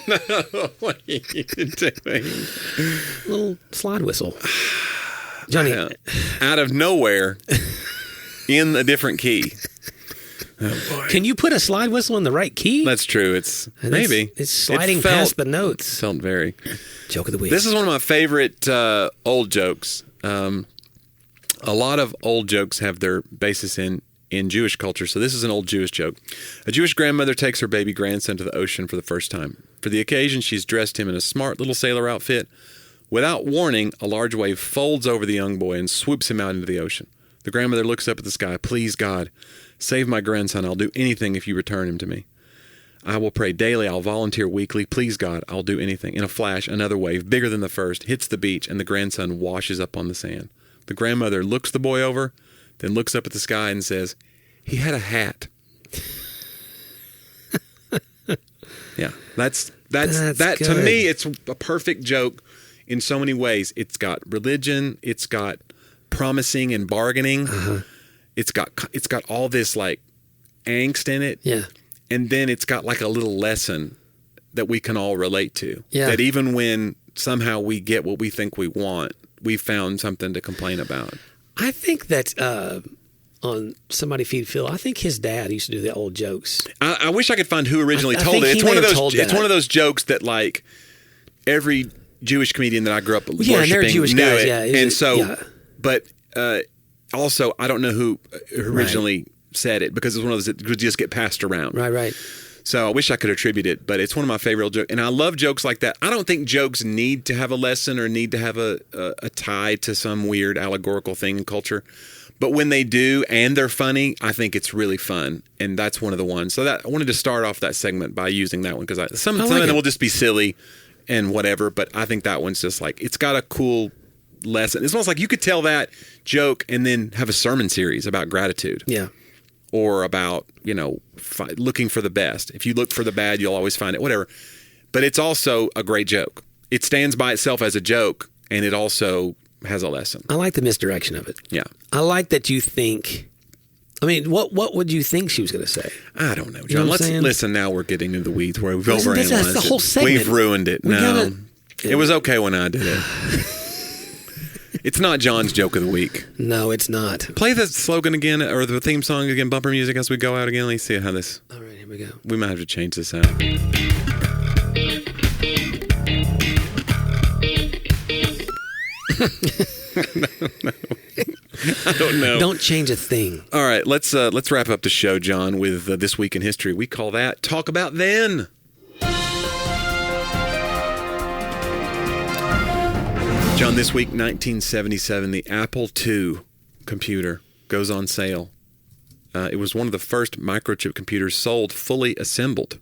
No, what are you doing? A little slide whistle. Johnny. Out of nowhere, in a different key. Oh, boy. Can you put a slide whistle in the right key? That's true. Maybe. It's sliding past the notes. Felt very. Joke of the Week. This is one of my favorite old jokes. A lot of old jokes have their basis in Jewish culture. So this is an old Jewish joke. A Jewish grandmother takes her baby grandson to the ocean for the first time. For the occasion, she's dressed him in a smart little sailor outfit. Without warning, a large wave folds over the young boy and swoops him out into the ocean. The grandmother looks up at the sky. Please, God, save my grandson. I'll do anything if you return him to me. I will pray daily. I'll volunteer weekly. Please, God, I'll do anything. In a flash, another wave, bigger than the first, hits the beach, and the grandson washes up on the sand. The grandmother looks the boy over, then looks up at the sky and says, he had a hat. Yeah, that's that good. To me, it's a perfect joke in so many ways. It's got religion, it's got promising and bargaining. Uh-huh. It's got all this like angst in it. Yeah. And then it's got like a little lesson that we can all relate to. Yeah. That even when somehow we get what we think we want, we found something to complain about. I think that on Somebody Feed Phil, I think his dad used to do the old jokes. I wish I could find who originally told it. It's one of those jokes that like every Jewish comedian that I grew up worshiping Jewish knew guys, it. Yeah, and so, but also I don't know who originally said it because it's one of those that could just get passed around. Right. So I wish I could attribute it, but it's one of my favorite jokes. And I love jokes like that. I don't think jokes need to have a lesson or need to have a tie to some weird allegorical thing in culture. But when they do and they're funny, I think it's really fun. And that's one of the ones. So I wanted to start off that segment by using that one because some of them will just be silly and whatever. But I think that one's just like, it's got a cool lesson. It's almost like you could tell that joke and then have a sermon series about gratitude. Yeah. Or about, looking for the best. If you look for the bad, you'll always find it, whatever. But it's also a great joke. It stands by itself as a joke, and it also has a lesson. I like the misdirection of it. Yeah. I like that you think... I mean, what would you think she was going to say? I don't know, John. You know Let's listen. Now we're getting into the weeds where we've overanalyzed that's the whole segment. We've ruined it. It was okay when I did it. It's not John's joke of the week. No, it's not. Play the slogan again, or the theme song again, bumper music as we go out again. Let's see how this... All right, here we go. We might have to change this out. No. I don't know. Don't change a thing. All right, let's wrap up the show, John, with This Week in History. We call that Talk About Then. John, this week, 1977, the Apple II computer goes on sale. It was one of the first microchip computers sold fully assembled.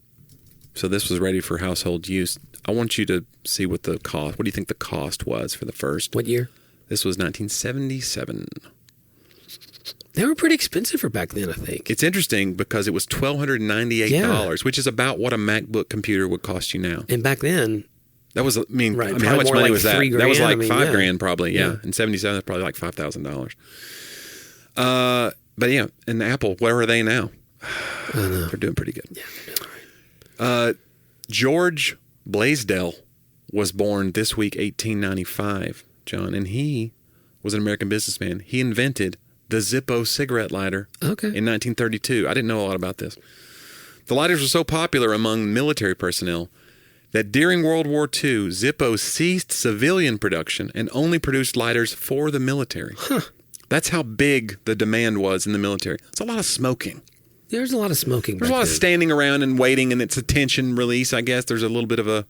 So this was ready for household use. I want you to see what the cost. What do you think the cost was for the first? What year? This was 1977. They were pretty expensive for back then, I think. It's interesting because it was $1,298, which is about what a MacBook computer would cost you now. And back then... That was, right, how much money like was that? $3,000. That was like $5,000 probably, yeah. In 77, that's probably like $5,000. But yeah, and Apple, where are they now? I know. They're doing pretty good. Yeah, they're doing all right. George Blaisdell was born this week, 1895, John, and he was an American businessman. He invented the Zippo cigarette lighter in 1932. I didn't know a lot about this. The lighters were so popular among military personnel that during World War II, Zippo ceased civilian production and only produced lighters for the military. Huh. That's how big the demand was in the military. It's a lot of smoking. There's a lot of smoking. There's a lot of standing around and waiting, and it's a tension release, I guess. There's a little bit of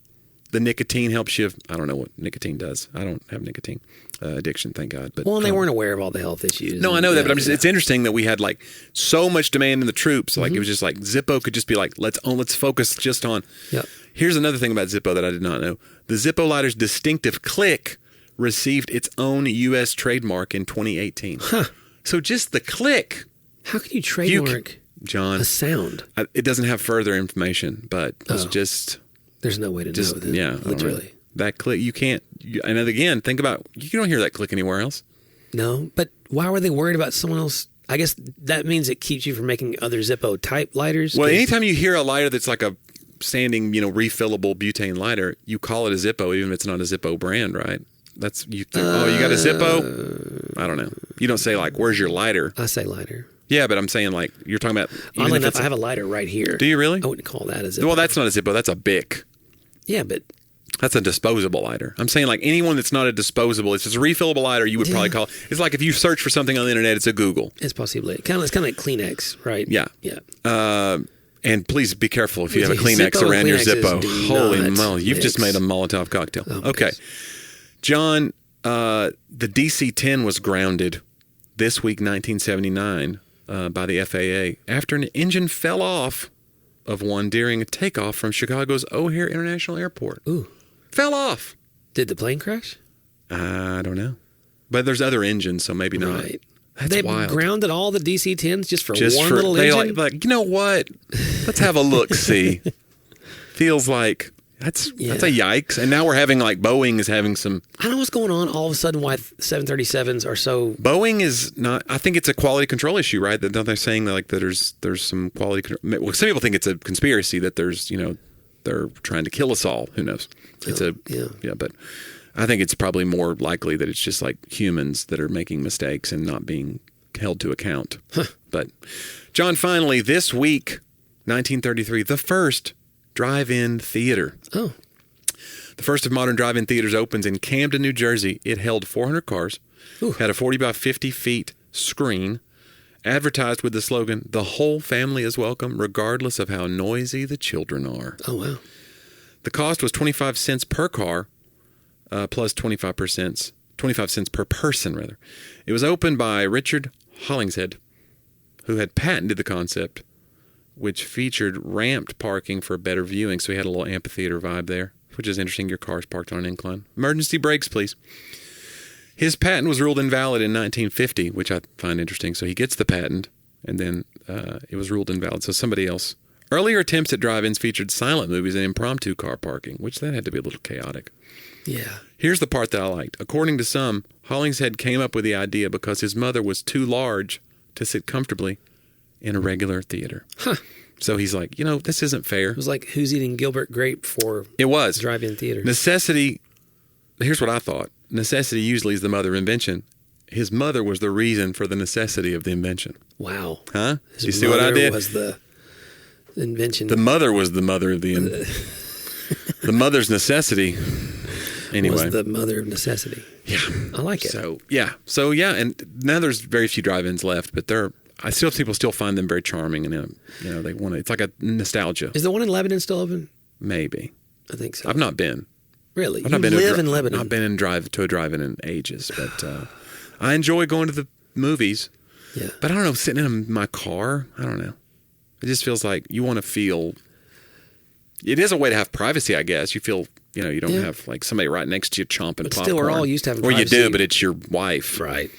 the nicotine helps you. I don't know what nicotine does. I don't have nicotine addiction, thank God. But and they weren't aware of all the health issues. No, I know that, but it's interesting that we had like so much demand in the troops. Like it was just like Zippo could just be like, let's focus just on. Yep. Here's another thing about Zippo that I did not know. The Zippo lighter's distinctive click received its own U.S. trademark in 2018. Huh. So just the click. How can you trademark John, a sound? It doesn't have further information, but it's just... There's no way to know that. Yeah. Literally. That click, you can't... and again, think about... You don't hear that click anywhere else. No, but why were they worried about someone else? I guess that means it keeps you from making other Zippo type lighters. Well, anytime you hear a lighter that's like a standing, refillable butane lighter, you call it a Zippo, even if it's not a Zippo brand, right? That's you think, you got a Zippo? I don't know. You don't say like, "Where's your lighter?" I say lighter. Yeah, but I'm saying like you're talking about. Oddly enough, I have a lighter right here. Do you really? I wouldn't call that a Zippo. Well, that's not a Zippo. That's a Bic. Yeah, but that's a disposable lighter. I'm saying like anyone that's not a disposable, it's just a refillable lighter. You would probably call it. It's like if you search for something on the internet, it's a Google. It's possibly it's kind of like Kleenex, right? Yeah. Yeah. And please be careful if you have a Kleenex around your Zippo. Holy moly, you've just made a Molotov cocktail. Oh, okay. John, the DC-10 was grounded this week, 1979, by the FAA after an engine fell off of one during a takeoff from Chicago's O'Hare International Airport. Ooh. Fell off. Did the plane crash? I don't know. But there's other engines, so maybe not. Right. That's wild. They grounded all the DC-10s just for one little engine? Like, you know what? Let's have a look-see. Feels like that's a yikes. And now we're having like Boeing is having some... I don't know what's going on all of a sudden why 737s are so... Boeing is not... I think it's a quality control issue, right? That they're saying that like that there's some quality control... Well, some people think it's a conspiracy that there's, they're trying to kill us all. Who knows? It's but... I think it's probably more likely that it's just like humans that are making mistakes and not being held to account. Huh. But, John, finally, this week, 1933, the first drive-in theater. Oh. The first of modern drive-in theaters opens in Camden, New Jersey. It held 400 cars, had a 40 by 50 feet screen, advertised with the slogan, "The whole family is welcome, regardless of how noisy the children are." Oh, wow. The cost was 25 cents per car, plus 25 cents per person, rather. It was opened by Richard Hollingshead, who had patented the concept, which featured ramped parking for better viewing. So he had a little amphitheater vibe there, which is interesting. Your car's parked on an incline. Emergency brakes, please. His patent was ruled invalid in 1950, which I find interesting. So he gets the patent, and then it was ruled invalid. So somebody else. Earlier attempts at drive-ins featured silent movies and impromptu car parking, which that had to be a little chaotic. Yeah. Here's the part that I liked. According to some, Hollingshead came up with the idea because his mother was too large to sit comfortably in a regular theater. Huh. So he's like, this isn't fair. It was like Who's Eating Gilbert Grape for It was drive-in theater. Necessity, here's what I thought. necessity usually is the mother of invention. His mother was the reason for the necessity of the invention. Wow. Huh? His You see what I did? Was the invention. The mother was the mother of the the mother's necessity. Anyway. Was the mother of necessity. Yeah. I like it. So yeah, and now there's very few drive-ins left, but people still find them very charming, and they want to. It's like a nostalgia. Is the one in Lebanon still open? Maybe. I think so. I've not been. Really? I've not been live in Lebanon? I've not been to a drive-in in ages, but I enjoy going to the movies. Yeah. But I don't know, sitting in my car, I don't know. It just feels like you want to feel. It is a way to have privacy, I guess. You feel, you don't have like somebody right next to you chomping but popcorn. Still, we're all used to having or privacy. you do, but it's your wife. Right.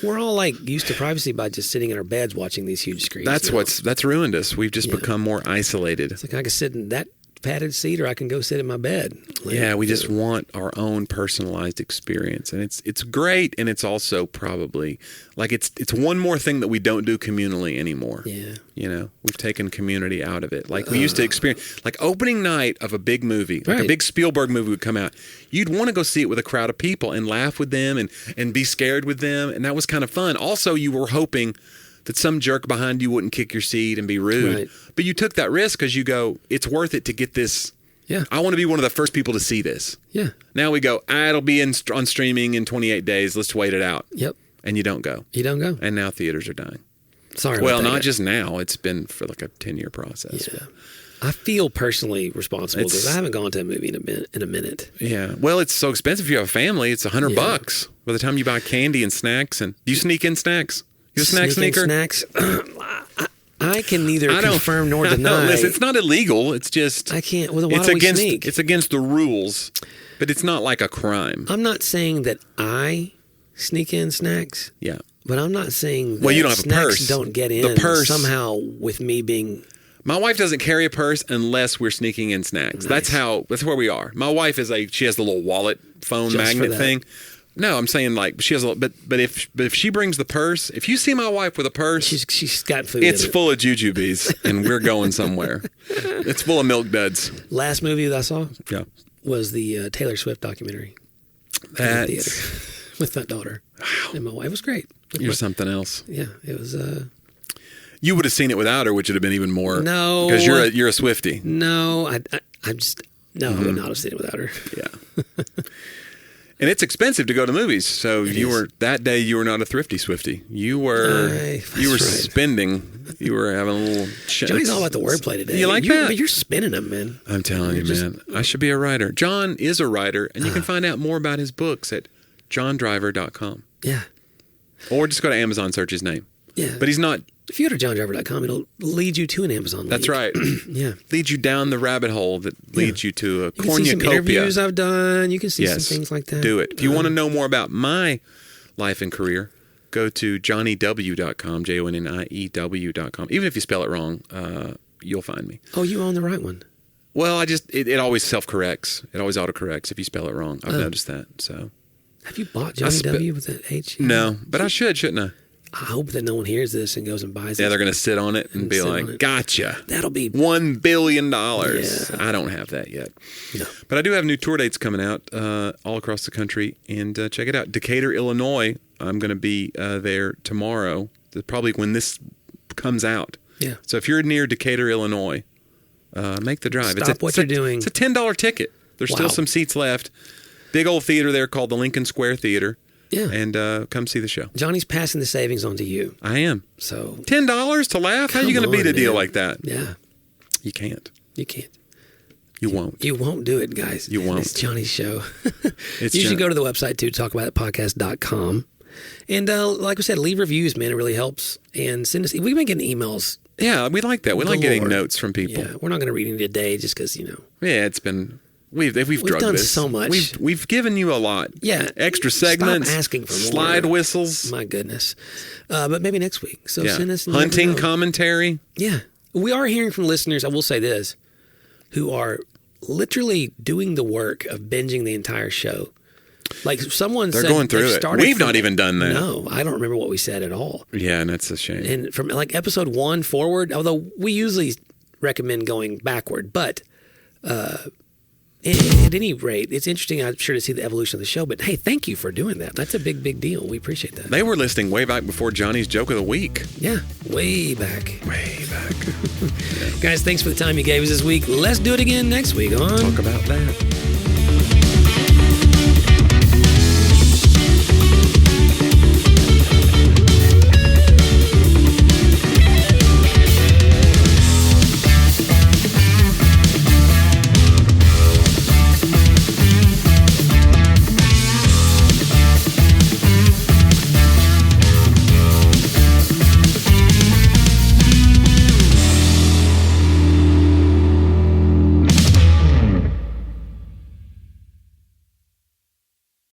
We're all like used to privacy by just sitting in our beds watching these huge screens. That's ruined us. We've just become more isolated. It's like I can sit in that padded seat, or I can go sit in my bed. We just want our own personalized experience, and it's great, and it's also probably like it's one more thing that we don't do communally anymore. Yeah, we've taken community out of it. Like we used to experience, like opening night of a big movie, like right. a big Spielberg movie would come out. You'd want to go see it with a crowd of people and laugh with them and be scared with them, and that was kind of fun. Also, you were hoping that some jerk behind you wouldn't kick your seat and be rude. Right. But you took that risk because you go, it's worth it to get this. Yeah. I want to be one of the first people to see this. Yeah. Now we go, it'll be on streaming in 28 days. Let's wait it out. Yep. And you don't go. You don't go. And now theaters are dying. Sorry. Well, not yet. just now. It's been for like a 10-year process. Yeah. I feel personally responsible because I haven't gone to a movie in a minute. Yeah. Well, it's so expensive if you have a family. It's $100 by the time you buy candy and snacks. And do you sneak in snacks? You a snack sneaker? Snacks. I can neither confirm nor deny. Listen, it's not illegal. It's just I can't. Well, why do we sneak? It's against the rules, but it's not like a crime. I'm not saying that I sneak in snacks. Yeah. But I'm not saying that you don't have a snacks purse. don't get in The purse somehow with me being. My wife doesn't carry a purse unless we're sneaking in snacks. Nice. That's where we are. My wife she has the little wallet phone Just magnet for that. thing. No, I'm saying like she has but if she brings the purse, if you see my wife with a purse, She's got food. it's in it. full of jujubes and we're going somewhere. It's full of milk duds. Last movie that I saw Yeah. was the Taylor Swift documentary. In the theater with my daughter and my wife. It was great. You're something else. Yeah, it was. You would have seen it without her, which would have been even more. No, because you're a Swiftie. No, I'm just no. I would not have seen it without her. Yeah. And it's expensive to go to movies, so you were not a thrifty Swiftie. You were spending. You were having a little. Johnny's all about the wordplay today. You like that? But you're spinning them, man. I'm telling you, man. I should be a writer. John is a writer, and you can find out more about his books at johndriver.com. Yeah. Or just go to Amazon, search his name. Yeah. But he's not. If you go to johndriver.com, it'll lead you to an Amazon link. That's right. Yeah. Leads you down the rabbit hole that leads you to a You can see some cornucopia. interviews I've done. You can see some things like that. Do it. If you want to know more about my life and career, go to jonniew.com, JONNIEW.com. Even if you spell it wrong, you'll find me. Oh, you own the right one. Well, it always self-corrects. It always autocorrects if you spell it wrong. I've noticed that. So, have you bought Johnny W with that H? No, but I shouldn't I? I hope that no one hears this and goes and buys it. Yeah, they're going to sit on it and be like, gotcha. That'll be $1 billion. Yeah. I don't have that yet. No. But I do have new tour dates coming out all across the country. And check it out. Decatur, Illinois. I'm going to be there tomorrow, probably when this comes out. Yeah. So if you're near Decatur, Illinois, make the drive. Stop what you're doing. It's a $10 ticket. There's still some seats left. Big old theater there called the Lincoln Square Theater. Yeah. And come see the show. Johnny's passing the savings on to you. I am. So $10 to laugh? How are you going to beat a deal like that? Yeah. You can't. You can't. You won't. You won't do it, guys. You won't. It's Johnny's show. You should go to the website, too, talkaboutitpodcast.com. And like we said, leave reviews, man. It really helps. And send us. We've been getting emails. Yeah, we like that. We like getting notes from people. Yeah, we're not going to read any today just because, Yeah, it's been... We've done so much. We've given you a lot. Yeah. Extra segments. Stop asking for more. Slide whistles. My goodness. But maybe next week. So yeah. send us... Hunting commentary. Yeah. We are hearing from listeners, I will say this, who are literally doing the work of binging the entire show. Like someone They're said... going through it. We've not even done that. No, I don't remember what we said at all. Yeah, and that's a shame. And from like episode 1 forward, although we usually recommend going backward, but At any rate, it's interesting, I'm sure, to see the evolution of the show. But hey, thank you for doing that. That's a big, big deal. We appreciate that. They were listening way back before Johnny's Joke of the Week. Yeah, way back. Way back. Guys, thanks for the time you gave us this week. Let's do it again next week on Talk about that.